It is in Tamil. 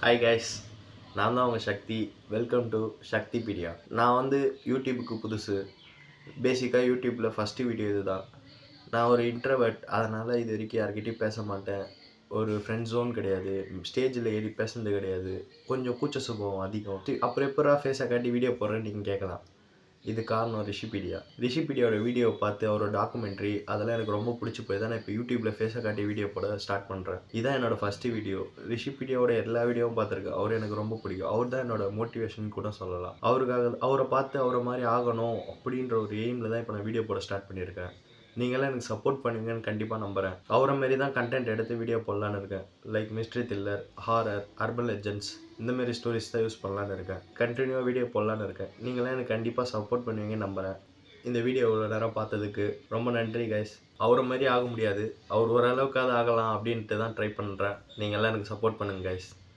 ஹாய் கைஸ், நான் தான் உங்கள் சக்தி. Welcome to சக்திபீடியா. நான் வந்து யூடியூபுக்கு புதுசு. பேசிக்காக யூடியூப்பில் ஃபஸ்ட்டு வீடியோ இது தான். நான் ஒரு இன்ட்ரவர்ட், அதனால் இது வரைக்கும் யார்கிட்டையும் பேச மாட்டேன். ஒரு ஃப்ரெண்ட் ஜோன் கிடையாது, ஸ்டேஜில் ஏறி பேசுனது கிடையாது, கொஞ்சம் கூச்ச சுபாவம் அதிகம். அப்புறம் எப்படா ஃபேஸை காட்டி வீடியோ போடுறேன்னு நீங்கள் கேட்கலாம். இது காரணம் ரிஷிபீடியாவோட வீடியோவை பார்த்து அவரோட டாக்குமெண்ட்ரி அதெல்லாம் எனக்கு ரொம்ப பிடிச்சி போய் தான் நான் இப்போ யூடியூப்பில் ஃபேஸை காட்டி வீடியோ போட ஸ்டார்ட் பண்ணுறேன். இதான் என்னோடய ஃபஸ்ட்டு வீடியோ. ரிஷிபீடியாவோட எல்லா வீடியோவும் பார்த்துருக்கேன். அவர் எனக்கு ரொம்ப பிடிக்கும். அவர் தான் என்னோட மோட்டிவேஷன் கூட சொல்லலாம். அவரை பார்த்து அவரை மாதிரி ஆகணும் அப்படின்ற ஒரு எய்மில் தான் இப்போ நான் வீடியோ போட ஸ்டார்ட் பண்ணியிருக்கேன். நீங்களாம் எனக்கு சப்போர்ட் பண்ணுவீங்கன்னு கண்டிப்பாக நம்புகிறேன். அவரை மாரி தான் கண்டென்ட் எடுத்து வீடியோ போடலான்னு இருக்கேன். Like mystery thriller, horror, urban legends இந்தமாரி ஸ்டோரிஸ் தான் யூஸ் பண்ணலான்னு இருக்கேன். கண்டினியூவாக வீடியோ போடலான்னு இருக்கேன். நீங்களாம் எனக்கு கண்டிப்பாக சப்போர்ட் பண்ணுவீங்கன்னு நம்புகிறேன். இந்த வீடியோ இவ்வளோ நேரம் பார்த்ததுக்கு ரொம்ப நன்றி கைஸ். அவரை மாதிரி ஆக முடியாது, அவர் ஓரளவுக்காவது ஆகலாம் அப்படின்ட்டு தான் ட்ரை பண்ணுறேன். நீங்கள்லாம் எனக்கு சப்போர்ட் பண்ணுங்கள் கைஸ்.